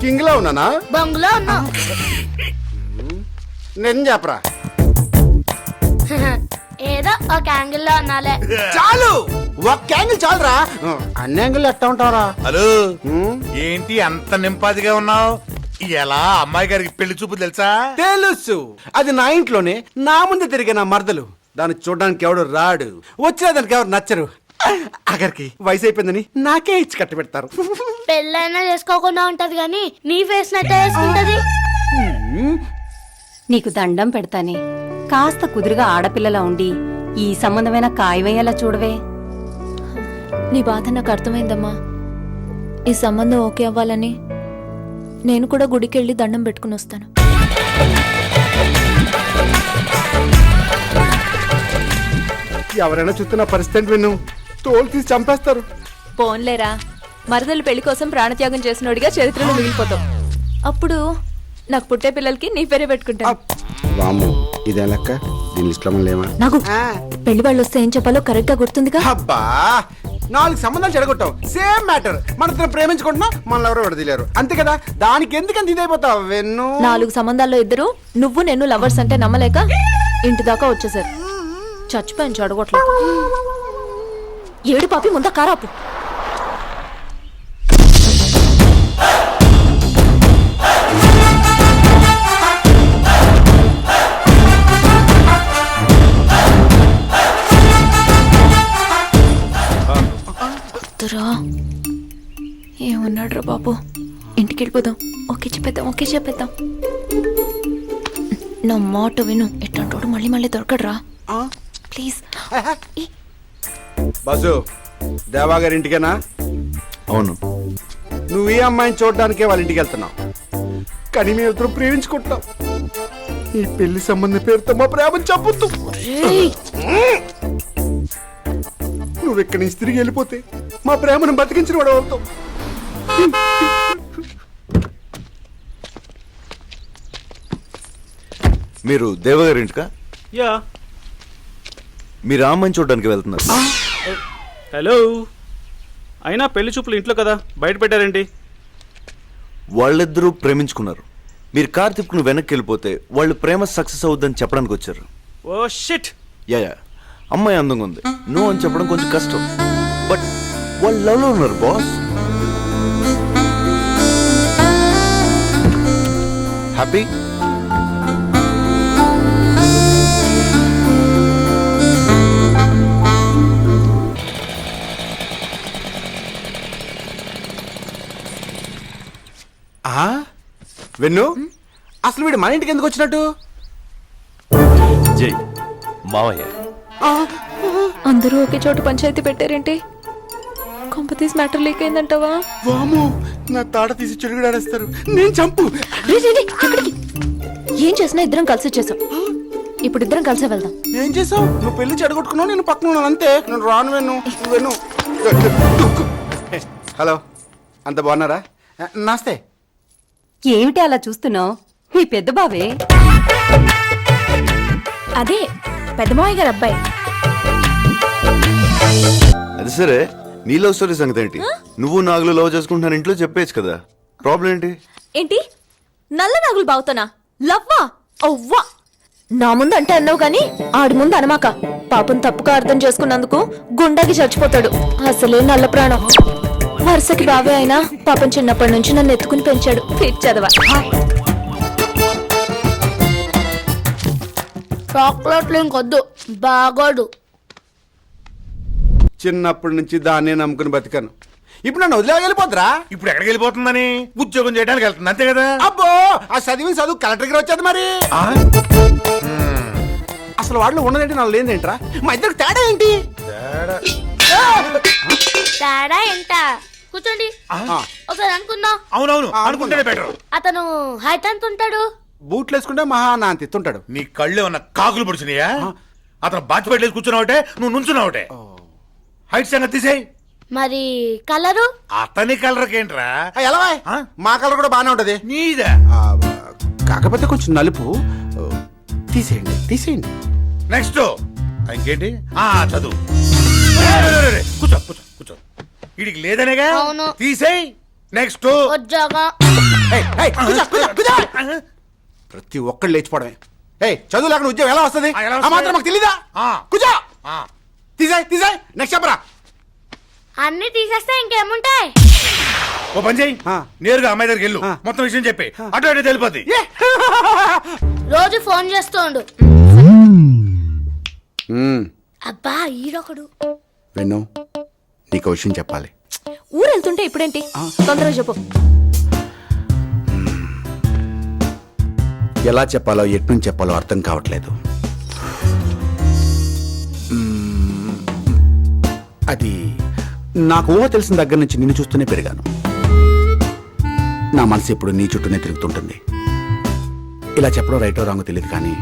King లో ఉన్నానా? బంగ్లా ఉన్నా. నేను చెప్పరా? ఏదో ఒక యాంగిల్ లో ఉన్నాలే. చాలు, ఒక్క యాంగిల్ చాలురా. అన్ని యాంగిల్ ఎట్టా ఉంటారా? హలో, ఏంటి అంత నింపాదిగా ఉన్నావు? ఎలా అమ్మాయి గారికి పెళ్లి చూపు తెలుసా? తెలుసు. అది నా ఇంట్లోనే నా ముందు తిరిగే నా మరదలు. దాన్ని చూడడానికి ఎవడు రాడు, వచ్చినా దానికి ఎవరు నచ్చరు. అక్కడికి వయసు అయిపోయిందని నాకే ఇచ్చి కట్టి పెడతారు. పెళ్ళైనా చేసుకోకుండా ఉంటది గాని నీ ఫేస్ నట్టే వేసుకుంటది. నీకు దండం పెడతానే, కాస్త కుదురుగా ఆడపిల్లలా ఉండి ఈ సంబంధమైన కాయమయ్యేలా చూడవే. నీ బాధ నాకు అర్థమైందమ్మా. ఈ సంబంధం ఓకే అవ్వాలని నేను కూడా గుడికి వెళ్ళి దండం పెట్టుకుని వస్తాను. ఎవరైనా చూస్తున్న పరిస్థితి విను, తోలు తీసి చంపేస్తారు. పోన్లేరా, మరదలు పెళ్లి కోసం ప్రాణత్యాగం చేసినోడిగా చరిత్రలో మిగిలిపోతాం. అప్పుడు నాకు పుట్టే పిల్లలకి నీ పేరే పెట్టుకుంటా. ఇదే లెక్క, దీని లిస్ట్ లో లేవా? నాకు పెళ్లి వాళ్ళు వస్తే ఏం చెప్పాలో కరెక్ట్ గా గుర్తుందిగా. అబ్బా, 4 సంబంధాలు చెడగొట్టావు. Same matter. మన ప్రేమించుకుంటున్నా, మనల్ని ఎవరో విడదీలేరు, అంతే కదా. దానికి ఎందుకంత ఇదైపోతావు? వెన్ను 4 సంబంధాల్లో ఇద్దరు నువ్వు నేను లవర్స్ అంటే నమ్మలేక ఇంటి దాకా వచ్చేసారు. చచ్చిపోయాను చెడగొట్లేదు. ఏడు పాపి ముందా కారాపు. ఏమన్నాడు రా బాబు? ఇంటికి వెళ్ళిపోదాం. ఓకే చెప్పేద్దాం. నా మాట విను, ఎట్లాంటోడు మళ్ళీ మళ్ళీ దొరకడరా ప్లీజ్. బసు, దేవా గారి ఇంటికేనా? అవును. నువ్వు ఈ అమ్మాయిని చూడడానికే వాళ్ళ ఇంటికి వెళ్తున్నావు, కానీ మేము ఇద్దరు ప్రేమించుకుంటాం. ఈ పెళ్లి సంబంధం పేరుతో మా ప్రేమను చంపుతూ నువ్వు ఇక్కడి నుంచి తిరిగి వెళ్ళిపోతే మా ప్రేమను బతికించిన వాడు అవుతావు. మీరు దేవగారి ఇంటికా? యా. మీరు అమ్మాయిని చూడడానికి వెళ్తున్నారు. హలో, అయినా పెళ్లి చూపులు ఇంట్లో కదా, బయట పెట్టారేంటి? వాళ్ళిద్దరూ ప్రేమించుకున్నారు. మీరు కార్ తిప్పుకుని వెనక్కి వెళ్ళిపోతే వాళ్ళు ప్రేమ సక్సెస్ అవుద్దని చెప్పడానికి వచ్చారు. Oh shit. యా, అమ్మాయి అందంగా ఉంది, నువ్వు అని చెప్పడం కొంచెం కష్టం. బట్ వాళ్ళు లవ్ లో ఉన్నారు బాస్. హ్యాపీ? వెన్ను, అసలు వీడు మన ఇంటికి ఎందుకు వచ్చినట్టు? జై మావయ్య. అందరూ ఒకే చోట పంచాయతీ పెట్టారేంటి? కొంపతీస్ మ్యాటర్ లీక్ అయిందంటావా? వాము, నా తాట తీసి చెడుగుడాడేస్తారు. నేను చంపు. ఏం చేసినా ఇద్దరం కలిసి వచ్చేసాం. ఇప్పుడు ఇద్దరం కలిసే వెళ్దాం. ఏం చేసావు? నువ్వు పెళ్లి చెడగొట్టుకున్నావు, నేను పక్కన ఉన్నాను అంతే. నేను రాను. వెన్ను. హలో, అంత బాగున్నారా? నమస్తే. ఏమిటి అలా చూస్తున్నావు? మీ పెద్ద బావే. అదే పెద్దమావయ్య గారు అబ్బాయి. అది సరే, నీ లవ్ స్టోరీ సంగతి ఏంటి? నువ్వు నాగులు లవ్ చేసుకుంటున్నాను ఇంట్లో చెప్పేచ్చు కదా, ప్రాబ్లం ఏంటి? ఏంటి నల్ల నాగులు బావుతానా? లవ్వా? అవ్వా, నా ముందు అంటే అన్నావు కానీ ఆడి ముందు అనమాక. పాపం తప్పుగా అర్థం చేసుకున్నందుకు గుండాకి చచ్చిపోతాడు. అసలే నల్ల ప్రాణం. వరుసకి బావే అయినా పాపం చిన్నప్పటి నుంచి నన్ను ఎత్తుకుని పెంచాడు. ఫిట్ చదవా. చాక్లెట్లు ఇంకొద్దు, బాగోడు. చిన్నప్పటి నుంచి దాన్నే నమ్ముకుని బతికాను. ఇప్పుడు నన్ను వదిలే వెళ్ళిపోతురా? ఇప్పుడు ఎక్కడికి వెళ్ళిపోతుందని? ఉద్యోగం చేయడానికి వెళ్తుంది, అంతే కదా. అబ్బో, ఆ చదువు కలెక్టర్ గారు వచ్చేది మరి. అసలు వాళ్ళు ఉన్నదేంటి, నాకు లేదేంట్రా? మా ఇద్దరికి తేడా ఏంటి? తేడా ఎంత? కూర్చోండి. ఒకసారి అనుకుందాం. అవునవును, అనుకుంటేనే బెటర్. అతను హైట్ ఎంత ఉంటాడు? బూట్లు వేసుకుంటే మహా నాంతి తుంటాడు. నీ కళ్ళు ఏమన్నా కాకులు పొడిచినాయా? అతను బాచి పెట్టలేసి కూర్చున్నావుటే, నువ్వు నుంచున్నావుటే. హైట్ సంగతి తీసేయ్. మరి కలరు? అతని కలర్ ఏంట్రా? ఎలా? మా కలర్ కూడా బానే ఉంటది. నీదా? కాకపోతే కొంచెం నలుపు. తీసేయండి. నెక్స్ట్ ఇంకేంటి? చదువు. కూర్చో. వీడికి లేదనేగా, అవును. తీసేయ్. నెక్స్ట్ ఉద్యోగం. ఏయ్, ఏయ్, కూర్చో, కూర్చో, కూర్చో. ప్రతి ఒక్కళ్ళు లేచిపోవడమే. ఏయ్, చదువు లేకుండా ఉద్యోగం ఎలా వస్తుంది? ఎలా ఆ వస్తుంది? మాత్రం మాకు తెలీదా? ఆ. కూర్చో. ఆ. తీసాయి నెక్స్ట్ చెప్పరా. అన్ని తీసేస్తే ఇంకేముంటాయి? ఓ పని చేయి, ఆ. నేరుగా అమ్మాయి దగ్గరికి వెళ్ళు, ఆ. మొత్తం విషయం చెప్పి అటు అటు తెలిపోద్ది. రోజు ఫోన్ చేస్తుండు. అబ్బా ఈడొకడు. విన్ను, నీకు విషయం చెప్పాలి. ఊరు వెళ్తుంటే ఇప్పుడేంటి? తొందరగా చెప్పు. ఎలా చెప్పాలో ఎటు నుంచి చెప్పాలో అర్థం కావట్లేదు. అది నాకు ఊహ తెలిసిన దగ్గర నుంచి నిన్ను చూస్తూనే పెరిగాను. నా మనసు ఎప్పుడు నీ చుట్టూనే తిరుగుతుంటుంది. ఇలా చెప్పడం రైటో రాంగో తెలియదు, కానీ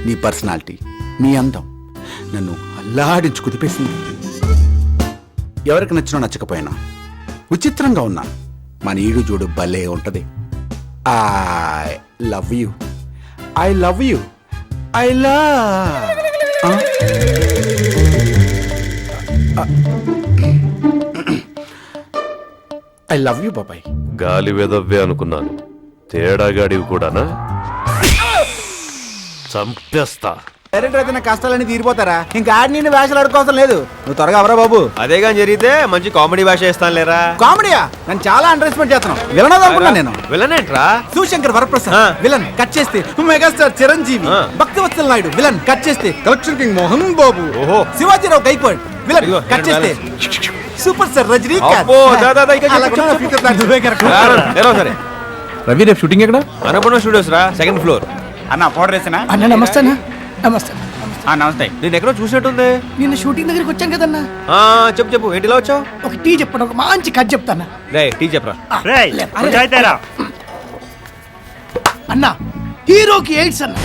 నీ పర్సనాలిటీ, నీ అందం నన్ను అల్లాడించి కుదిపేసింది. ఎవరికి నచ్చినా నచ్చకపోయినా విచిత్రంగా ఉన్నా మన ఈడు చూడు భలే ఉంటది. I love you, I love you, I love. I love you బాబాయ్. గాలి వెదవ్వే అనుకున్నాను, తేడాగాడివి కూడానా? చంపేస్తా. డైరెక్టర్ అయితే నా కష్టాలన్నీ తీరిపోతారా? ఇంకా ఆడి నిన్ను వేషాలు ఆడుకోవసం లేదు. నువ్వు త్వరగా అవరా బాబు. అదే కానీ జరిగితే మంచి కామెడీ భాష వేస్తాను లేరా. కామెడీయా? నేను చాలా అండర్స్టిమేట్ చేస్తున్నాను. విలన్ అనుకున్నా నేను. విలనేంట్రా? శివశంకర్ వరప్రసాద్ ఆ. విలన్ కట్ చేస్తే మెగాస్టార్ చిరంజీవి. ఆ. భక్తవత్సల నాయుడు విలన్ కట్ చేస్తే కలెక్షన్ కింగ్ మోహన్ బాబు. ఓహో. శివాజీరావు గైక్వాడ్ విలన్ ఇదిగో, కట్ చేస్తే సూపర్ స్టార్ రజనీకాంత్. అబ్బో, దా, దా, దా, ఇక అలా చెప్పు, కూడా చెప్పు. future plans నువ్వే correct. ఎలా సరే. రవి రేపు షూటింగ్ ఎక్కడ? అన్నపూర్ణ స్టూడియోస్ రా, సెకండ్ ఫ్లోర్. అన్న పౌడర్ వేసానా? అన్న నమస్తే అన్న. నమస్తే. నమస్తే. నేను ఎక్కడో చూసినట్టుంది. నిన్న షూటింగ్ దగ్గరికి వచ్చాను కదన్నా. ఆ, చెప్పు చెప్పు, ఏంటి ఇలా వచ్చావు? ఒక టీ చెప్పండి, ఒక మంచి కథ చెప్తాను రే టీ చెప్పరా. అన్న. హీరోకి ఎయిడ్స్ అన్న,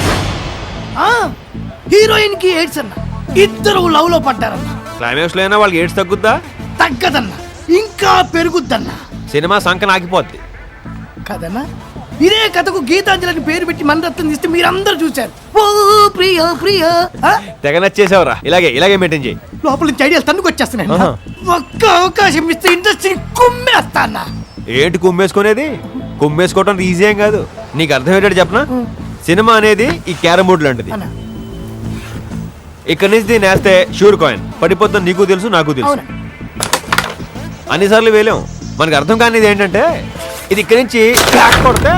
హీరోయిన్ కి ఎయిడ్స్ అన్న. ఇద్దరు లవ్ లో పడ్డారన్న. క్లైమాక్స్ లో అయినా వాళ్ళకి ఏడ్స్ తగ్గుద్దా? తగ్గదన్న, ఇంకా పెరుగుద్దన్న. సినిమా సంకన ఆగిపోద్ది కదన్నా. ఇదే కథకు గీతాంజలి అని పేరు పెట్టి మనరత్నం తీస్తే మీరందరూ చూశారు. ఓ ప్రియ ప్రియ. తెగ నచ్చేసావురా. ఇలాగే మెయింటైన్ చేయి. లోపల నుంచి ఐడియాలు తన్నుకు వచ్చేస్తున్నాయి. ఆహా. ఒక్క అవకాశం ఇస్తే ఇండస్ట్రీని కుమ్మేస్తా అన్న. ఏంటి కుమ్మేసుకునేది? కుమ్మేసుకోవటం ఈజీ ఏం కాదు. నీకు అర్థమయ్యేటట్టు చెప్పనా? సినిమా అనేది ఈ క్యారమ్ బోర్డ్ లాంటిది. అన్న. ఇక్కడ నుంచి దీన్ని వేస్తే షూర్ కాయిన్ పడిపోతుంది. నీకు తెలుసు, నాకు తెలుసు. అవునా? అన్నిసార్లు వేలేం. మనకు అర్థం కానిది ఏంటంటే ఇది ఇక్కడి నుంచి క్రాక్ కొడితే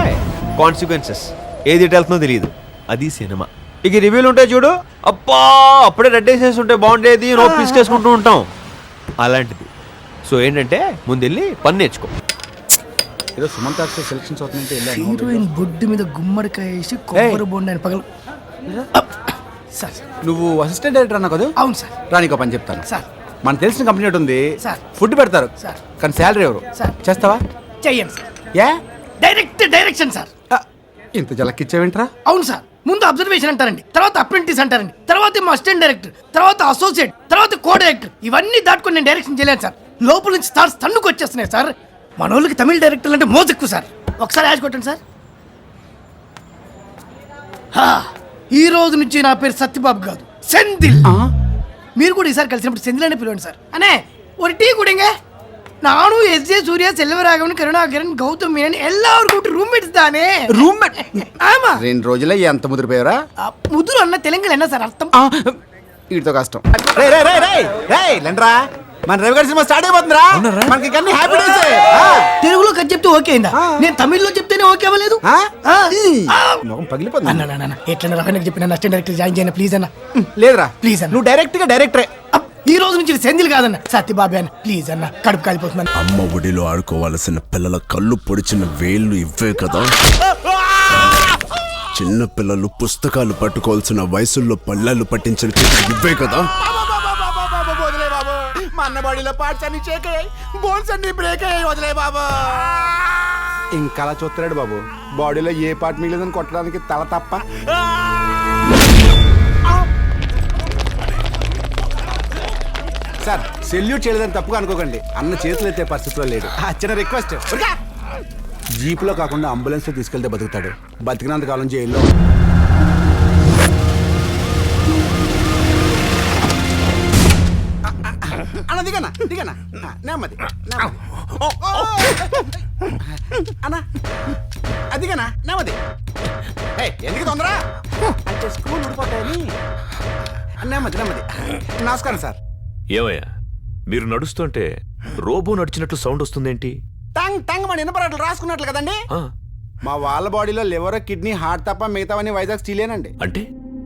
కాన్సిక్వెన్సెస్ ఏది ఎటు వెళ్తుందో తెలియదు. అది సినిమా. ఇక రివ్యూలు ఉంటాయి చూడు, అబ్బా అప్పుడే రెడ్ వేసేసి ఉంటే బాగుండేది, నో పీసుకేసుకుంటూ ఉంటాం. అలాంటిది. సో ఏంటంటే ముందెళ్ళి పని నేర్చుకో. ఏదో సుమంత్ సెలక్షన్స్ అవుతుందంటే వెళ్ళాను. హీరోయిన్ బొడ్డు మీద గుమ్మడికాయ వేసి కొబ్బరి బొండాన్ని పగలు. సార్ నువ్వు అసిస్టెంట్ డైరెక్టర్ అన్నా కదా? అవును సార్. రానికో పని చెప్తాను. సార్ మనకు తెలిసిన కంపెనీ ఒకటి ఉంది. సార్. ఫుడ్ పెడతారు సార్. కానీ శాలరీ ఎవరు? సార్. చేస్తావా? చెయ్యండి సార్. ఏ డైరెక్షన్ సార్. ఇంత జలక్కిచ్చావేంట్రా? అవును సార్. ముందు అబ్జర్వేషన్ అంటారండి, తర్వాత అప్రెంటిస్ అంటారండి, తర్వాత ఏమో అసిస్టెంట్ డైరెక్టర్, తర్వాత అసోసియేట్, తర్వాత కో డైరెక్టర్. ఇవన్నీ దాటుకొని నేను డైరెక్షన్ చేయలేను సార్. లోపల నుంచి స్టార్స్ తన్నుకు వచ్చేస్తున్నాయి సార్. మన వాళ్ళకి తమిళ డైరెక్టర్లు అంటే మోజెక్కువ సార్. ఒకసారి యాజ్ కొట్టండి సార్. ఈ రోజు నుంచి నా పేరు సత్యబాబు కాదు, సెందిల్. మీరు కూడా ఈసారి కలిసినప్పుడు సెందిల్ అనే పిలవండి సార్. అనే ஒரு டீ குடிங்க. நானும் எஸ்ஜே சூர்யா செல்வராகவன் கருணாகரன் கௌதம் மீனன் எல்லாரும் கூட்டு ரூம்மேட்ஸ் தானே. రూమ్మేట్? ஆமா. 2 రోజులే ఎంత ముదిరిపోయారా? ముదురు అన్న తెలుగులో என்ன సార్ అర్థం? వీటితో కష్టం. రేయ్ రేయ్ రేయ్ రేయ్ రేయ్ లండ్రా, మన రవి గారి సినిమా స్టార్ట్ అయిపోతుందిరా. మనకి అన్ని హ్యాపీ డేస్. తెలుగులో కథ చెప్తే ఓకే అయిందా? నేను తమిళ్లో చెప్తేనే ఓకే అవ్వలేదు. మొహం పగిలిపోతుంది. అన్న ఎట్లా రవీణకి చెప్పిన అసిస్టెంట్ డైరెక్టర్ జాయిన్ చేయను ప్లీజ్ అన్న. లేదురా ప్లీజ్ అన్న. నువ్వు డైరెక్ట్ గా డైరెక్టరే. ఈ రోజు నుంచి సెంధిల్ కాదన్న, సత్యబాబు అన్న ప్లీజ్ అన్న. కడుపు కాలిపోతున్నాను. అమ్మ ఒడిలో ఆడుకోవాల్సిన పిల్లల కళ్ళు పొడిచిన వేళ్ళు ఇవ్వే కదా. చిన్న పిల్లలు పుస్తకాలు పట్టుకోవాల్సిన వయసుల్లో పళ్ళాలు పట్టించిన చేతులు ఇవ్వే కదా. మా అన్న బాడీలో పార్ట్స్ అన్ని షేక్ అయ్యాయి, బోన్స్ అన్ని బ్రేక్ అయ్యాయి. వదిలే బాబు. ఇంకా అలా చూస్తున్నాడు బాబు. బాడీలో ఏ పార్ట్ మిగిలేదని కొట్టడానికి తల తప్ప. సార్ సెల్యూట్ చేయలేదని తప్పుగా అనుకోకండి. అన్న చేతులు ఎత్తే పరిస్థితిలో లేడు. చిన్న రిక్వెస్ట్, జీపులో కాకుండా అంబులెన్స్ లో తీసుకెళ్తే బతుకుతాడు. బతికినంత కాలం జైల్లో. అన్న దిగనా దిగనా నెమ్మది నెమ్మది అన్నా అదిగనా నెమ్మది ఎందుకు తొందర అంటే స్కూల్ ఊడిపోతాయని నెమ్మది నెమ్మది నమస్కారం సార్. ఏమయ్యా మీరు నడుస్తుంటే రోబో నడిచినట్లు సౌండ్ వస్తుందేంటి? టంగ్ టంగ్ మన ఇనపరాట్లు రాసుకున్నట్లు కదండి. ఆ, మా వాళ్ళ బాడీలో లివర్ కిడ్నీ హార్ట్ తప్ప మిగతావన్నీ వైజాగ్ స్టీలేనండి. అంటే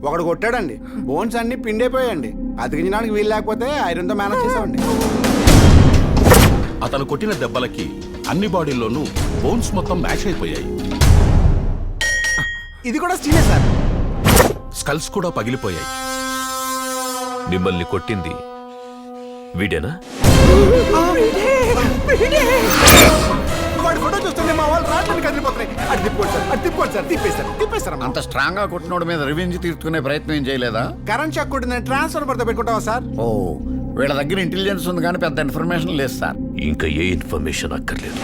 ఒకడు కొట్టాడండి, బోన్స్ అన్ని పిండైపోయాయండి. అతికించడానికి వీలు లేకపోతే ఐరన్తో మేనేజ్ చేసామండి. అతను కొట్టిన దెబ్బలకి అన్ని బాడీల్లోనూ బోన్స్ మొత్తం మ్యాష్ అయిపోయాయి. ఇది కూడా స్టీలే సార్. స్కల్స్ కూడా పగిలిపోయాయి. మిమ్మల్ని కొట్టింది వీడేనా? వాడి ఫోటో చూస్తుంటే మా వాళ్ళు రాట్లని కదిలిపోతున్నాయి. అది తిప్పుకోండి సార్, అది తిప్పుకోండి సార్, తిప్పేశారు. అంత స్ట్రాంగ్ గా కొట్టినోడి మీద రివెంజ్ తీర్చుకునే ప్రయత్నం ఏం చేయలేదా? కరెంట్ షాక్ కొట్టి నేను ట్రాన్స్ఫర్ పడితే పెట్టుకుంటావా సార్? ఓ, వీళ్ళ దగ్గర ఇంటెలిజెన్స్ ఉంది కానీ పెద్ద ఇన్ఫర్మేషన్ లేదు సార్. ఇంకా ఏ ఇన్ఫర్మేషన్ అక్కర్లేదు.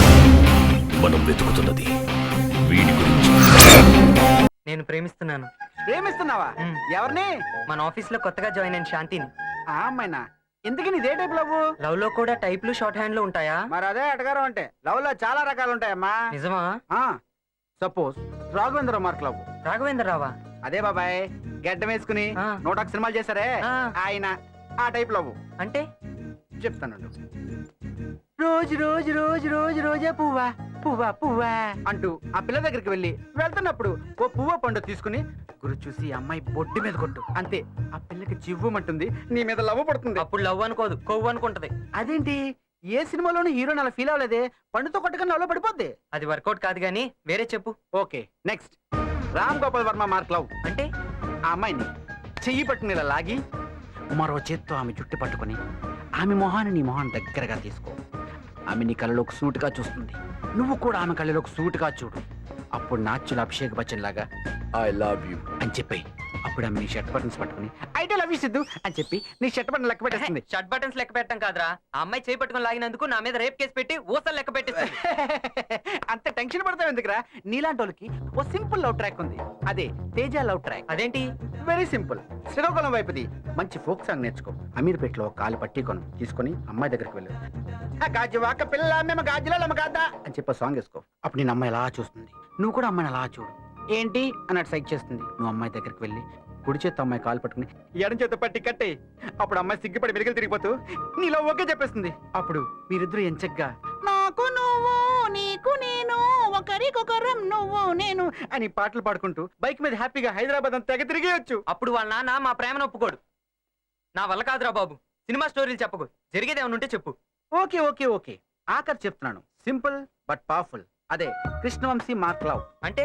మనం వెతుకుతున్నది వీడి గురించి. నేను ప్రేమిస్తున్నాను. ప్రేమిస్తున్నావా? ఎవరిని? మన ఆఫీస్ లో కొత్తగా జాయిన్ అయిన శాంతిని. ఆ అమ్మాయినా? ఇంతకీ నీదే టైప్ లవ్? లవ్ లో కూడా టైప్లు షార్ట్ హ్యాండ్ లో ఉంటాయా? మరి అదే అటగారం అంటే లవ్ లో చాలా రకాలు ఉంటాయమ్మా. నిజమా? Suppose Raghavendra mark love. Raghavendra రావా? అదే బాబాయ్, గడ్డం వేసుకుని 100 సినిమాలు చేశారే ఆయన, ఆ టైప్ లవ్. అంటే చెప్తాను. రోజు రోజు రోజు రోజు రోజే పువ్వా పువ్వా పువ్వా అంటూ ఆ పిల్ల దగ్గరికి వెళ్తున్నప్పుడు ఓ పువ్వ పండు తీసుకుని గురు చూసి అమ్మాయి బొడ్డు మీద కొట్టు, అంతే. ఆ పిల్లకి చివ్వమంటుంది, నీ మీద లవ్ పడుతుంది. అప్పుడు లవ్ అనుకోదు, కొవ్వు అనుకుంటది. అదేంటి, ఏ సినిమాలోనూ హీరోని అలా ఫీల్ అవ్వలేదే? పండుతో కొట్టగా లవ్ పడిపోద్ది. అది వర్కౌట్ కాదు గానీ వేరే చెప్పు. Okay, next Ram Gopal Varma mark love. అంటే ఆ అమ్మాయిని చెయ్యి పట్టుకుని ఇలా లాగి మరో చేత్తో ఆమె జుట్టు పట్టుకుని ఆమె మొహాన్ని నీ మొహాన్ని దగ్గరగా తీసుకో. ఆమె నీ కళ్ళలోకి సూటుగా చూస్తుంది, నువ్వు కూడా ఆమె కళ్ళలోకి సూటుగా చూడు. అప్పుడు నాచుల అభిషేక్ బచ్చన్ లాగా ఐ లవ్ యూ అని చెప్పి అప్పుడు ఆమె నీ షర్ట్ బటన్స్ పట్టుకుని ఐ లవ్ యూ సిద్ధు అని చెప్పి నీ షర్ట్ బటన్ లెక్క పెట్టేస్తుంది. షర్ట్ బటన్స్ లెక్క పెట్టడం కాదురా, ఆ అమ్మాయి చేయి పట్టుకుని లాగినందుకు నా మీద రేప్ కేసు పెట్టి ఊసలు లెక్క పెట్టిస్తుంది. అంత టెన్షన్ పడతావు ఎందుకురా? నీలాంటి వాళ్ళకి ఓ సింపుల్ లవ్ ట్రాక్ ఉంది, అదే తేజ లవ్ ట్రాక్. అదేంటి? Very simple. శ్రీకాకుళం వైపుది మంచి ఫోక్ సాంగ్ నేర్చుకో. అమీర్పేటలో కాలు పట్టి తీసుకొని అమ్మాయి దగ్గరికి వెళ్ళు. గాజువాక పిల్ల మేము గాజుల కాదా అని చెప్పి సాంగ్ వేసుకో. అప్పుడు నేను అమ్మాయి అలా చూస్తుంది, నువ్వు కూడా అమ్మాయిని అలా చూడు. ఏంటి అన్నట్టు సైక్ చేస్తుంది. నువ్వు అమ్మాయి దగ్గరికి వెళ్ళి కుడి చేత్తో అమ్మాయి కాలు పట్టుకుని ఎడం చేత్తో పట్టి కట్టే. అప్పుడు అమ్మాయి సిగ్గుపడి వెలిగలు తిరిగిపోతూ నీలో ఓకే చెప్పేస్తుంది. అప్పుడు మీరిద్దరు ఎంచగ్గా నాకు నువ్వు నీకు నేను ఒకరికొకరం నువ్వు నేను అని పాటలు పాడుకుంటూ బైక్ మీద హ్యాపీగా హైదరాబాద్ అంతా తెగ తిరిగేయచ్చు. అప్పుడు వాళ్ళ నాన్న మా ప్రేమను ఒప్పుకోడు. నా వల్ల కాదురా బాబు, సినిమా స్టోరీలు చెప్పకు, జరిగేది ఏమైనా ఉంటే చెప్పు. ఓకే ఓకే ఓకే, ఆఖరి చెప్తున్నాను. సింపుల్ బట్ పవర్ఫుల్, అదే కృష్ణవంశీ మార్క్ లవ్. అంటే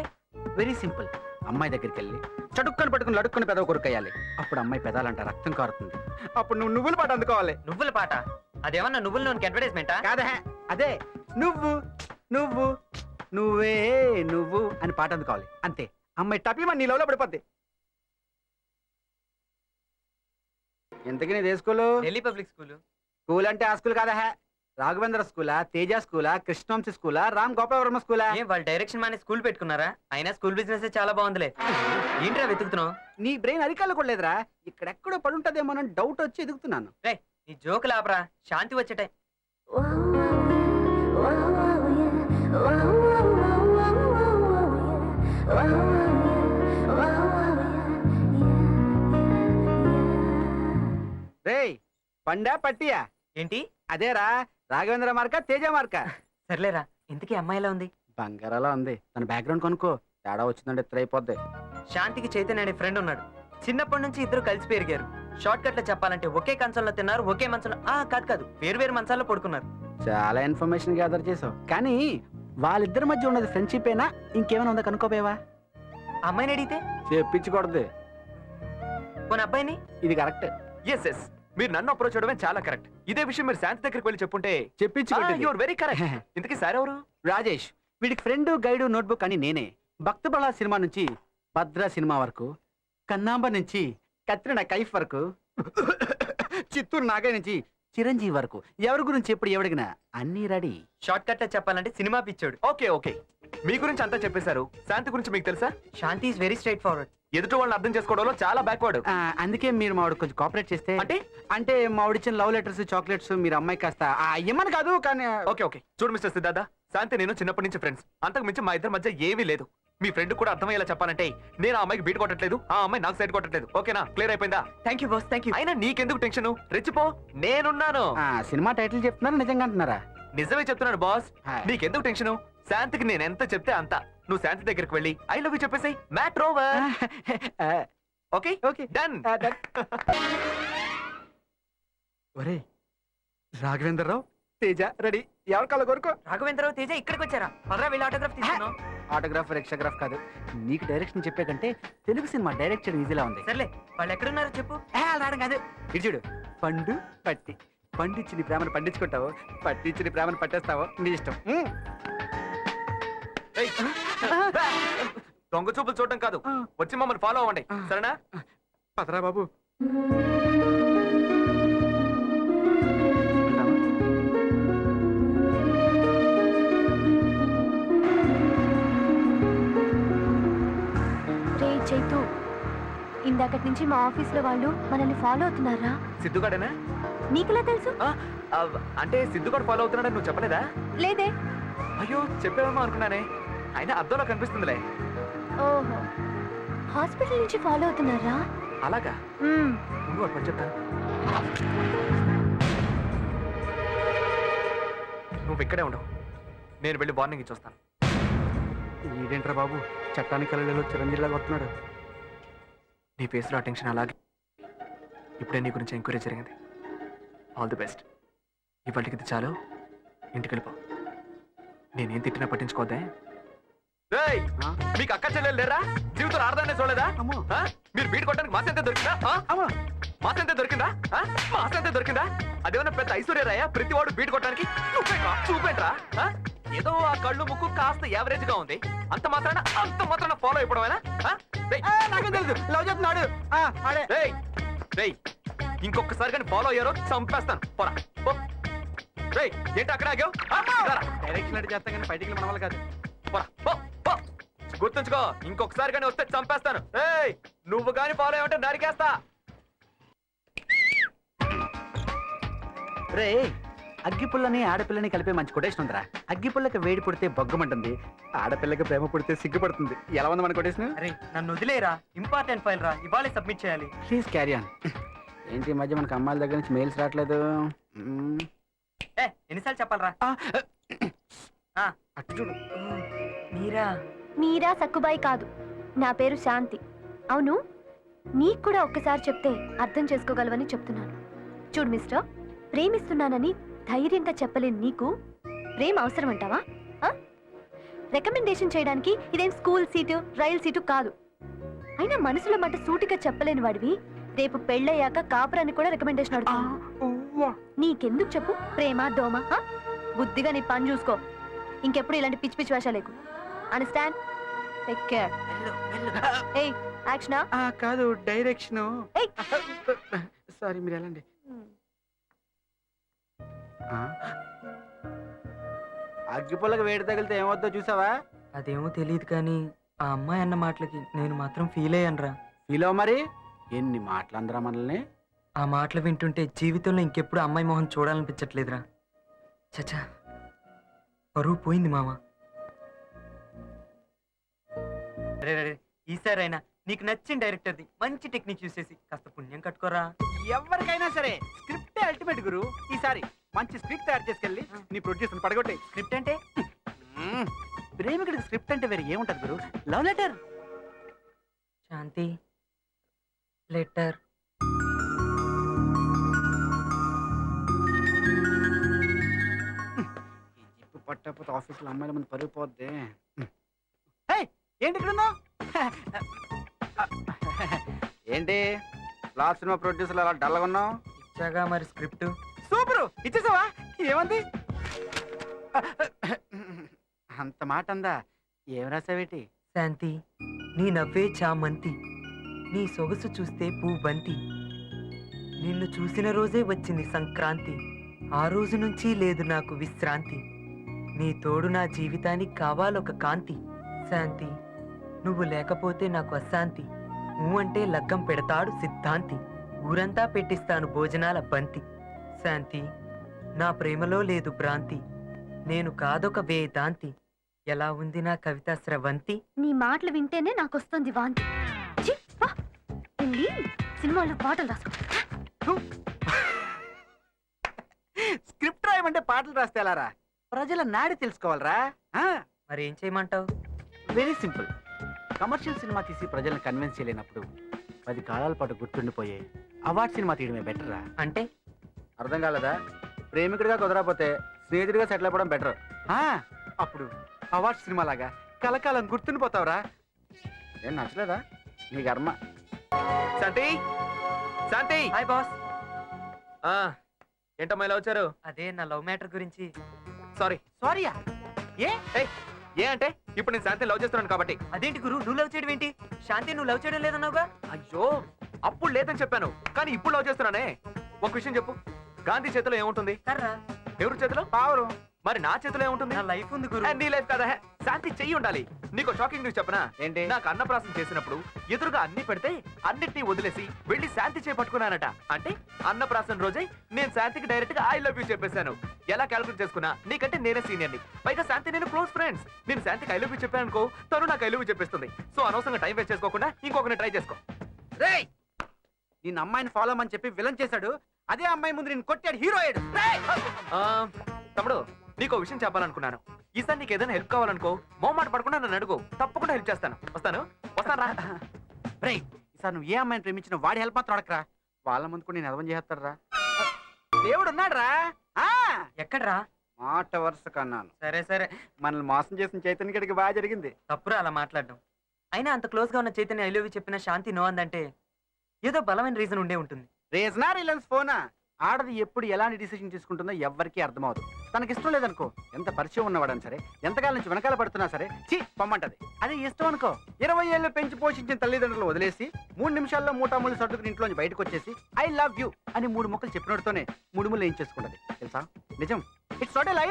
వెరీ సింపుల్. అమ్మాయి దగ్గరికి వెళ్ళి చటుక్కని పట్టుకుని లడుక్కుని పెదవ కొరుకేయాలి. అప్పుడు అమ్మాయి పెదాలంట రక్తం కారుతుంది. అప్పుడు నువ్వు నువ్వుల పాట అందుకోవాలి. నువ్వుల పాట? అదేమన్నా నువ్వుల నూనెకి అడ్వర్టైజ్మెంటా? కాదా, అదే నువ్వు నువ్వు నువ్వే నువ్వు అని పాట అందుకోవాలి, అంతే. అమ్మాయి టపీమని నీ లవ్లో పడిపోద్ది. ఎంతకీ నీది ఏ school? Delhi public school. School అంటే ఆ స్కూల్ కాదా, రాఘవేంద్ర స్కూలా, తేజ స్కూలా, కృష్ణవంశీ స్కూలా, రామ్ గోపాల్ వర్మ స్కూలా? ఏం వాళ్ళ డైరెక్షన్ మానే స్కూల్ పెట్టుకున్నారా? అయినా స్కూల్ బిజినెస్ చాలా బాగుందిలే. ఏంట్రా వెతుకుతున్నావు? నీ బ్రెయిన్ అరికాళ్ళు కూడా లేదురా, ఇక్కడెక్కడో పడుంటదేమోనని డౌట్ వచ్చి ఎదుగుతున్నాను. రే నీ జోకులు ఆపరా, శాంతి వచ్చే టైం. రేయ్ పండా పట్టియా? ఏంటి? అదేరా రాఘవేంద్ర మార్క తేజ మార్క. సర్లేరా, ఇంతకీ అమ్మాయి ఎలా ఉంది? బంగారాలా ఉంది. తన బ్యాక్గ్రౌండ్ కొనుక్కో, తేడా వచ్చిందంటే ఎత్తురైపోద్ది. శాంతికి చైతన్య అనే ఫ్రెండ్ ఉన్నాడు. చిన్నప్పటి నుంచి ఇద్దరు కలిసి పెరిగారు. షార్ట్ కట్ లో చెప్పాలంటే ఒకే కంచంలో తిన్నారు, ఒకే మంచంలో కాదు వేరు వేరు మంచాల్లో పడుకున్నారు. చాలా ఇన్ఫర్మేషన్ గ్యాదర్ చేసావు, కానీ వాళ్ళిద్దరి మధ్య ఉన్నది ఫ్రెండ్షిప్ ఏనా ఇంకేమైనా ఉందా కనుక్కోపోయావా? అమ్మాయిని అడిగితే చెప్పించకూడదు. పోనీ అబ్బాయిని? ఇది కరెక్ట్. ఎస్ ఎస్, మీరు నన్ను అప్రోచ్ అవడమే చాలా కరెక్ట్. ఇదే విషయం మీరు శాంతి దగ్గరికి వెళ్ళి చెప్పుంటే చెప్పించుకోండి. Your very correct. ఇంతకీ సార్ ఎవరు? రాజేష్. వీడికి ఫ్రెండ్ గైడ్ నోట్బుక్ అని నేనే. భక్త బళా సినిమా నుంచి భద్రా సినిమా వరకు, కన్నాంబ నుంచి కత్రినా కైఫ్ వరకు, చిత్తూరు నాగయ్య నుంచి చిరంజీవి వరకు ఎవరి గురించి ఎప్పుడు ఎవడిగినా అన్నీ రెడీ. షార్ట్ కట్ లో చెప్పాలంటే సినిమా పిచ్చోడు. ఓకే ఓకే, మీ గురించి అంతా చెప్పేశారు. శాంతి గురించి మీకు తెలుసా? శాంతి ఈస్ వెరీ స్ట్రైట్ ఫార్వర్డ్. ఎదుటి వాళ్ళని అర్థం చేసుకోవడంలో చాలా బ్యాక్వర్డ్. అందుకే మీరు మావిడ కొంచెం కోఆపరేట్ చేస్తే. అంటే? అంటే మావిడిచ్చిన లవ్ లెటర్స్ చాక్లెట్స్ మీరు అమ్మాయి కాస్త ఇమ్మని కాదు కానీ. ఓకే ఓకే, చూడు మిస్టర్ సిద్ధార్థ, శాంతి నేను చిన్నప్పటి నుంచి ఫ్రెండ్స్. అంతకు మించి మా ఇద్దరి మధ్య ఏమీ లేదు. మీ ఫ్రెండ్ కూడా అర్థమయ్యేలా చెప్పాలంటే నేను ఆ అమ్మాయికి బీట్ కొట్టట్లేదు, ఆ అమ్మాయి నాకు సైడ్ కొట్టట్లేదు. ఓకేనా? క్లియర్ అయిపోయిందా? Thank you boss, thank you. అయినా నీకెందుకు టెన్షన్? రెచ్చిపో, నేనున్నాను. సినిమా టైటిల్ చెప్తున్నారు నిజంగా అంటున్నారా? నిజమే చెప్తున్నాను బాస్. హాయ్. నీకెందుకు టెన్షన్? శాంతికి నేను ఎంత చెప్తే అంత. నువ్వు శాంతి దగ్గరికి వెళ్ళి ఐ లవ్ యూ చెప్పేసి matter over. Okay okay, done. ఒరే రాఘవేంద్రరావు తేజ రెడీ. ఎవరి కాళ్ళ కోరుకో. రాఘవేంద్రరావు తేజ ఇక్కడికి వచ్చారా? పదరా వెళ్ళి ఆటోగ్రాఫ్ తీసుకున్నాం. ఆటోగ్రాఫ్ ఎక్స్ట్రాగ్రాఫ్ కాదు, నీకు డైరెక్షన్ చెప్పే కంటే తెలుగు సినిమా డైరెక్ట్ చేయడం ఈజీలా ఉంది. సర్లే, వాళ్ళు ఎక్కడున్నారో చెప్పు. రావడం కాదు, ఇటు చూడు. పండు పట్టి, పండించి నీ ప్రేమను పండించుకుంటావు, పట్టించి నీ ప్రేమను పట్టేస్తావు, నీ ఇష్టం. ఏయ్, దొంగ చూపులు చూడటం కాదు, వచ్చి మమ్మల్ని ఫాలో అవ్వండి, సరేనా? పదరా బాబు. రే చైతు, ఇందాకటి నుంచి మా ఆఫీస్ లో వాళ్ళు మనల్ని ఫాలో అవుతున్నారా? సిద్ధుగాడేనా? నీకెలా తెలుసు? అంటే సిద్ధుగాడు ఫాలో అవుతున్నాడని నువ్వు చెప్పలేదా? లేదే. అయ్యో, చెప్పేవేమో అనుకున్నానే. అయినా అద్దంలో కనిపిస్తుందిలే. ఓహో, హాస్పిటల్ నుంచి ఫాలో అవుతున్నారా? అలాగా? ముందు వాడు పని చెప్తాను. నువ్వు ఇక్కడే ఉండవు, నేను వెళ్ళి వార్నింగ్ ఇచ్చొస్తాను. ఈడేంట్రా బాబు చట్టానికి కళ్ళలో చిరంజీవిలాగా వస్తున్నాడు. నీ ఫేస్లో ఆ టెన్షన్ అలాగే. ఇప్పుడే నీ గురించి ఎంక్వైరీ జరిగింది. All the best. ఇవాళకి ఇది చాలు, ఇంటికి వెళ్ళిపో. నేనేం తిట్టినా పట్టించుకోద్దే. ఏయ్, మీకు అక్క చెల్లెలు లేరా? జీవితంలో ఆడదాన్ని చూడలేదా? మీరు బీట్ కొట్టడానికి మాసంతే దొరికిందా? మాసంతే దొరికిందా? మాసంతే దొరికిందా? అదేమన్నా పెద్ద ఐశ్వర్యరాయా ప్రతి వాడు బీట్ కొట్టడానికి? చూపేంట్రా? ఏదో ఆ కళ్ళు ముక్కు కాస్త యావరేజ్ గా ఉంది, అంత మాత్రాన ఫాలో అయిపోవడమేనా? లవ్ చెప్తున్నాడు. ఇంకొకసారి కానీ ఫాలో అయ్యారో చంపేస్తాను. పోరా పో. రేయ్, ఏంటి అక్కడ ఆగావు? డైరెక్షన్ అంటే చేస్తాం కానీ బయటికి మన వాళ్ళు కాదు. పోరా పో పో. గుర్తుంచుకో, ఇంకొకసారి కానీ వస్తే చంపేస్తాను. ఏయ్, నువ్వు కానీ ఫాలో అయ్యంటే నరికేస్తా. రే, అగ్గిపుల్లని ఆడపిల్లని కలిపే మంచి కొటేషన్ ఉందిరా. అగ్గిపుల్లకి వేడి పుడితే బొగ్గమంటుంది, ఆడపిల్లకి ప్రేమ పుడితే సిగ్గుపడుతుంది. ఎలా ఉంది మన కొటేషన్? అరే నన్ను వదిలేరా, ఇంపార్టెంట్ ఫైల్ రా, ఇవాళే సబ్మిట్ చేయాలి. Please carry on. ఏంటి ఈ మధ్య మనకు అమ్మాయిల దగ్గర నుంచి మెయిల్స్ రావట్లేదు? ఎన్నిసార్లు చెప్పాలరా? అటు చూడు. మీరా? మీరా సక్కుబాయి కాదు, నా పేరు శాంతి. అవును, నీకు కూడా ఒక్కసారి చెప్తే అర్థం చేసుకోగలవని చెప్తున్నాను. చూడు మిస్టర్, ప్రేమిస్తున్నానని ధైర్యంగా చెప్పలేని నీకు ప్రేమ అవసరం అంటావా? రికమెండేషన్ చేయడానికి ఇదేం స్కూల్ సీటు, రైలు సీటు కాదు. అయినా మనసులో మాట సూటిగా చెప్పలేని వాడివి రేపు పెళ్ళయ్యాక కాపురాన్ని కూడా రికమెండేషన్ అడుగుతావు. నీకెందుకు చెప్పు ప్రేమ దోమ? బుద్ధిగా నీ పని చూసుకో, ఇంకెప్పుడు ఇలాంటి పిచ్చి పిచ్చి వేషాలు లేకు. అండర్స్టాండ్? Take care. ఏయ్, యాక్షనా? కాదు, డైరెక్షన్. సారీ, మీరు వెళ్ళండి. అగ్గిపుల్లకి వేడి తగిలితే ఏమవుద్దో చూసావా? అదేమో తెలియదు కానీ ఆ అమ్మాయి అన్న మాటలకి నేను మాత్రం ఫీల్ అయ్యానురా. ఫీల్ అవ్వ మరి. ఎన్ని మాటలు అందరా మనల్ని. ఆ మాటలు వింటుంటే జీవితంలో ఇంకెప్పుడు అమ్మాయి మొహం చూడాలనిపించట్లేదురా. చచ్చా, పరువు పోయింది మామ. ఈసారైనా నీకు నచ్చిన డైరెక్టర్ది మంచి టెక్నిక్ యూస్ చేసి కాస్త పుణ్యం కట్టుకోరా. ఎవరికైనా సరే స్క్రిప్ట్ అల్టిమేట్ గురు. ఈసారి మంచి స్క్రిప్ట్ తయారు చేసుకెళ్ళి నీ ప్రొడ్యూసర్ పడగొట్టే. స్క్రిప్ట్ అంటే ప్రేమికుడికి స్క్రిప్ట్ అంటే వేరే ఏముంటది గురు? Love letter. Shanti letter. Zip పట్టకపోతే ఆఫీసులో అమ్మాయిల ముందు పరుగు పోద్ది. ఏంటి ఇక్కడ ఏంటి లాస్ట్ సినిమా ప్రొడ్యూసర్ అలా డల్గా ఉన్నావు? ఇచ్చాగా మరి స్క్రిప్ట్. సూపర్, ఇచ్చేసావా? ఏమంది? అంత మాట అందా? ఏం రాసావేటి? శాంతి, నీ నవ్వే చామంతి, నీ సొగసు చూస్తే పువ్వు బంతి, నిన్ను చూసిన రోజే వచ్చింది సంక్రాంతి, ఆ రోజు నుంచి లేదు నాకు విశ్రాంతి. నీ తోడు నా జీవితానికి కావాలొక కాంతి. శాంతి, నువ్వు లేకపోతే నాకు అశాంతి. అంటే లగ్గం పెడతాడు సిద్ధాంతి, ఊరంతా పెట్టిస్తాను భోజనాల బంతి. శాంతి, నా ప్రేమలో లేదు భ్రాంతి, నేను కాదొక వేదాంతి. ఎలా ఉంది నా కవిత స్రవంతి? నీ మాటలు వింటేనే నాకు వస్తుంది వాంతి. ఛీ, వా. వెళ్ళి సినిమాలో పాటలు రాసుకో. స్క్రిప్ట్ రాయమంటే పాటలు రాస్తే ఎలారా? ప్రజల నాడి తెలుసుకోవాలరా. మరి ఏం చేయమంటావు? Very simple. కమర్షియల్ సినిమా తీసి ప్రజలను కన్విన్స్ చేయలేనప్పుడు 10 కాలాల పాటు గుర్తుండిపోయే అవార్డ్ సినిమా తీయడమే బెటర్ రా. అంటే అర్థం కాలేదా? ప్రేమికుడిగా కుదరకపోతే స్నేహితుడిగా సెటిల్ అయిపోవడం బెటర్. అప్పుడు అవార్డ్ సినిమా లాగా కలకాలం గుర్తుండిపోతావురా. ఏం నచ్చలేదా? నీ కర్మ. శాంతి, శాంతి. Hi boss. ఏంటమ్మా ఇలా వచ్చారు? అదే నా లవ్ మ్యాటర్ గురించి. సారీ. సారీయా? ఏ అంటే ఇప్పుడు నేను శాంతి లవ్ చేస్తున్నాను కాబట్టి. అదేంటి గురు, నువ్వు లవ్ చేయడం ఏంటి? శాంతి, నువ్వు లవ్ చేయడం లేదన్నావుగా? అయ్యో, అప్పుడు లేదని చెప్పాను కానీ ఇప్పుడు లవ్ చేస్తున్నానే. ఒక విషయం చెప్పు, గాంధీ చేతిలో ఏముంటుంది? కర్రా. ఎవరి చేతిలో? పావురు. మరి నా చేతిలో ఏముంటుంది? నా లైఫ్ ఉంది గురు. నీ లైఫ్ కదా. శాంతి చెయ్యి ఉండాలి. నీకు షాకింగ్ న్యూస్ చెప్పనా? ఏంటి? నాకు అన్నప్రాసం చేసినప్పుడు ఎదురుగా అన్ని పెడితే అన్నిటినీ వదిలేసి వెళ్ళి శాంతి చేయి పట్టుకున్నానట. అంటే అన్నప్రాసం రోజే నేను శాంతికి డైరెక్ట్ గా ఐ లవ్ యూ చెప్పేశాను. ఎలా క్యాల్కులేట్ చేసుకున్నా నీకంటే నేనే సీనియర్ని, పైగా శాంతి నేను క్లోజ్ ఫ్రెండ్స్. నేను శాంతికి ఐ లవ్ యూ చెప్పాను అనుకో, తను నాకు ఐ లవ్ యూ చెప్పేస్తుంది. సో అనవసరంగా టైం వేస్ట్ చేసుకోకుండా ఇంకొకరిని ట్రై చేసుకో. రేయ్, నిన్న అమ్మాయిని ఫాలో అని చెప్పి విలన్ చేశాడు. అదే అమ్మాయి ముందు నేను కొట్టాడు, హీరో అయ్యాడు. తమ్ముడు, నీకు విషయం చెప్పాలనుకున్నాను. ఈసారి నీకు ఏదైనా హెల్ప్ కావాలనుకో, మొహమాట పడకుండా నన్ను అడుగు, తప్పకుండా హెల్ప్ చేస్తాను. వస్తాను రా. రేయ్, ఈసారి నువ్వు ఏ అమ్మాయిని ప్రేమించిన వాడి హెల్ప్ మాత్రం అడగరా. వాళ్ళ ముందు కూడా నేను అర్థం చేస్తాడు రా. దేవుడు ఉన్నాడు రా. ఎక్కడ్రా? మాట వరుస కన్నాను. సరే సరే. మనల్ని మోసం చేసిన చైతన్య గడికి బాగా జరిగింది. తప్పురా అలా మాట్లాడడం. అయినా అంత క్లోజ్ గా ఉన్న చైతన్య ఐ లవ్ యూ చెప్పిన శాంతి నో అందంటే ఏదో బలమైన రీజన్ ఉండే ఉంటుంది. రీజనా రిలయన్స్ ఫోనా? ఆడది ఎప్పుడు ఎలాంటి డిసిషన్ తీసుకుంటుందో ఎవ్వరికీ అర్థమవుతుంది. తనకి ఇష్టం లేదనుకో, ఎంత పరిచయం ఉన్నవాడని సరే, ఎంతకాలం నుంచి వెనకాల పడుతున్నా సరే పొమ్మంటది. అదే ఇష్టం అనుకో, 20 ఏళ్ళు పెంచి పోషించిన తల్లిదండ్రులు వదిలేసి 3 నిమిషాల్లో మూటాముళ్ళు సర్దుకుని ఇంట్లోంచి బయటకు వచ్చేసి ఐ లవ్ యూ అని 3 ముక్కలు చెప్పినోడితోనే 3 ముళ్ళు ఏం చేసుకుంటది తెలుసా? నిజం. ఇట్స్ నాట్ ఎ లై.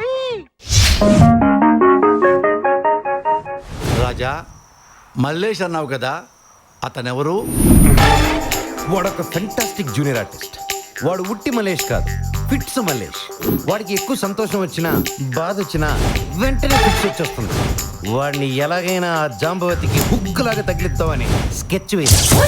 రాజా, మల్లేష్ అన్నావు కదా, అతనెవరు? వాడొక ఫెంటాస్టిక్ జూనియర్ ఆర్టిస్ట్. వాడు ఉట్టి మల్లేష్ కాదు, ఫిట్స్ మల్లేష్. వాడికి ఎక్కువ సంతోషం వచ్చినా బాధ వచ్చినా వెంటనే ఫిట్స్ వచ్చేస్తుంది. వాడిని ఎలాగైనా ఆ జాంబవతికి హుక్కులాగా తగిలిద్దామని స్కెచ్ వేశాను.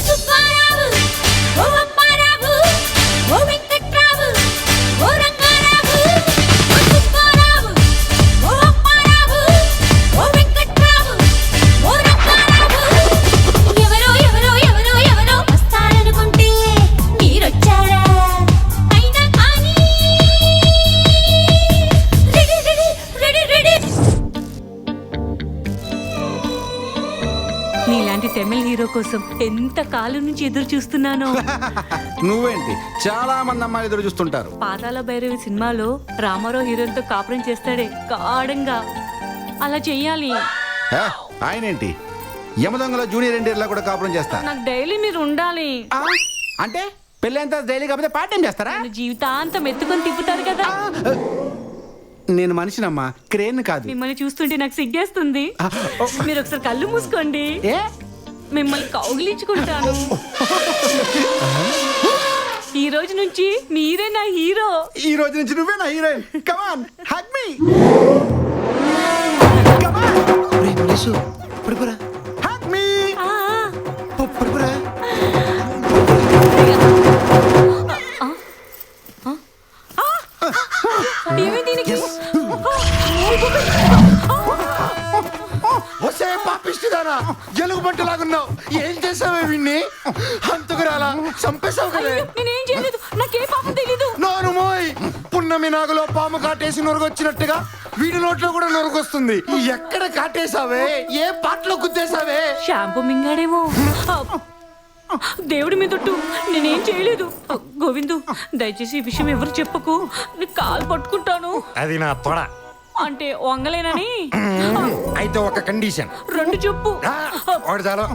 నీలాంటి తమిళ హీరో కోసం ఎంత కాలం నుంచి ఎదురు చూస్తున్నానో. నువ్వేంటి, చాలా మంది అమ్మాయిలు ఎదురు చూస్తుంటారు. పాతాళ భైరవి సినిమాలో రామారావు హీరోయిన్ తో కాపురం చేస్తాడే గాఢంగా, అలా చెయ్యాలి. ఆయనేంటి యమదొంగలో జూనియర్ ఎన్టీఆర్లా కూడా కాపురం చేస్తా. నాకు డైలీ మీరు ఉండాలి. అంటే పెళ్ళంతా డైలీ కాకపోతే పార్ట్ టైం చేస్తారా? జీవితాంతం ఎత్తుకొని తిప్పుతారు కదా. నేను మనిషినమ్మా, క్రేన్ కాదు. మిమ్మల్ని చూస్తుంటే నాకు సిగ్గేస్తుంది. మీరు ఒకసారి కళ్ళు మూసుకోండి, మిమ్మల్ని కౌగిలించుకుంటాను. ఈ రోజు నుంచి మీరే నా హీరో. ఈ రోజు నుంచి నువ్వే నా heroine. Come on, hug me. Come on. ఒరేయ్ మల్లేషు, పడుకోరా. Hug me. పడుకోరా. వస్తే పాపిస్తుదానా, ఎలుగు పట్టులాగున్నావు. ఏం చేసావే వీణ్ణి? హంతకురాలా చంపేశావు కదా. నేనేం చేయలేదు, నాకే పాపం తెలీదు. నోరు మోయ్. పున్నమి నాగులో పాము కాటేసి నొరుగొచ్చినట్టుగా వీడి నోట్లో కూడా నొరుగొస్తుంది. ఎక్కడ కాటేసావే? ఏ పాటలో గుద్దేశావే? షాంపూ మింగాడేమో. దేవుడి మీద నేనేం చేయలేదు. గోవిందు, దయచేసి ఈ విషయం ఎవరు చెప్పకు, నీ కాలు పట్టుకుంటాను. అది నా తొడ. అంటే వంగలేనని. అయితే ఒక కండిషన్. 2 చెప్పు. చాలు.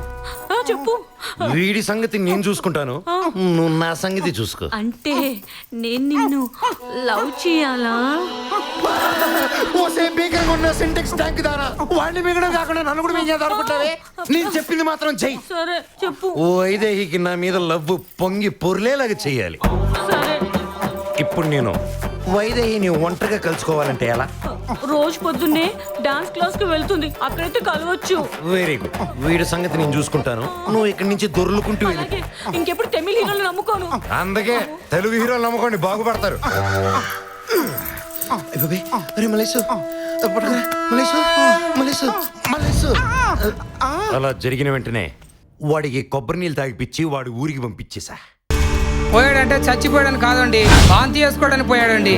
చెప్పు వీడి సంగతి నేను చూసుకుంటాను, నువ్వు నా సంగతి చూసుకో. అంటే నేను నిన్ను లవ్ చేయాలా? వాడిని మిగడం కాకుండా నన్ను కూడా మింగేదనుకుంటావే. నేను చెప్పింది మాత్రం చెయ్యి. సరే చెప్పు. ఓ వైదేహికి నా మీద లవ్ పొంగి పొర్లేలాగా చెయ్యాలి. సరే ఇప్పుడు నేను వైదేహిని ఒంటరిగా కలుసుకోవాలంటే ఎలా? రోజు పొద్దున్నే డాన్స్ క్లాస్ కి వెళ్తుంది, అక్కడైతే కలవచ్చు. Very good. వీడి సంగతి నేను చూసుకుంటాను, నువ్వు ఇక్కడి నుంచి దొర్లుకుంటూ వెళ్ళి. అలాగే ఇంకెప్పుడు తమిళ హీరోలు నమ్ముకోను. అందుకే తెలుగు హీరోలు నమ్ముకోండి, బాగుపడతారు. అరే మలేసు, పట్టుకురా. మలేసు, మలేసు, మలేసు. అలా జరిగిన వెంటనే వాడికి కొబ్బరి నీళ్ళు తాగిపిచ్చి వాడి ఊరికి పంపించేసా. పోయాడంటే చచ్చిపోయాడని కాదండి, వాంతి చేసుకోవడానికి పోయాడండి.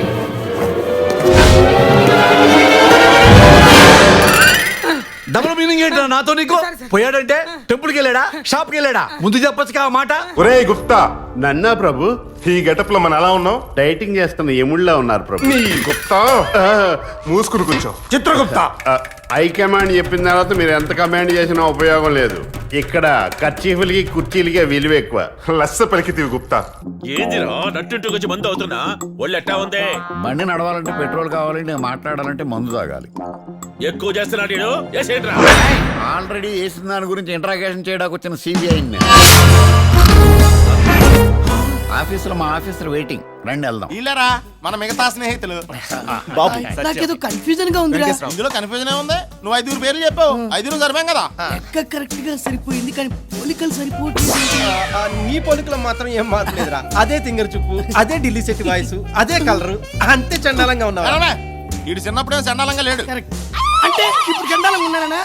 డబుల్ మీనింగ్ ఏంటో నాతో నీకు? పోయాడంటే టెంపుల్కి వెళ్ళాడా, షాప్కి వెళ్ళాడా? ముందు చెప్పొచ్చుగా ఆ మాట. ఒరే గుప్తా, నన్నా ప్రభు, ఈ గెటప్ లో మనం ఎలా ఉన్నాం? డైటింగ్ చేస్తున్న ఎముళ్ళ ఉన్నారు ప్రభు. నీ గుప్తా మూసుకుని కూర్చో. చిత్రగుప్తా, హైకమాండ్ చెప్పిన తర్వాత మీరు ఎంత కమాండ్ చేసినా ఉపయోగం లేదు. ఇక్కడ కర్చీఫులకి కుర్చీలకి విలువ ఎక్కువ. లస్స పలికితివి గుప్తా. ఏందిరా నట్టింటికి వచ్చి మందు అవుతున్నా? ఒళ్ళు ఎట్టా ఉంది? బండి నడవాలంటే పెట్రోల్ కావాలి, నేను మాట్లాడాలంటే మందు తాగాలి. ఎక్కువ చేస్తున్నాడు ఈడు. ఏసేంట్రా? ఆల్రెడీ వేసిన దాని గురించి ఇంట్రాగేషన్ చేయడానికి వచ్చిన సిబిఐ ఆఫీసులో మా ఆఫీసర్ వెయిటింగ్. రండి వెళ్దాం. ఇల్లరా మన మిగతా స్నేహితులు. బాబు నాకేదో కన్ఫ్యూజన్ గా ఉందిరా. ఇందులో కన్ఫ్యూజన్ ఉంది. నువ్వు 5 పేర్లు చెప్పావు, 5 సరిపోయాం కదా. లెక్క కరెక్ట్ గా సరిపోయింది కానీ పోలికలు సరిపోతుంది. నీ పొలికలో మాత్రం ఏం మాత్రలేదురా. అదే తింగర్ చూపు, అదే ఢిల్లీ సెట్ వాయిస్, అదే కలరు, అంతే చండాలంగా ఉన్నావు. వీడు చిన్నప్పుడే చండాలంగా లేడు. అంటే ఇప్పుడు చండాలంగా ఉన్నానా?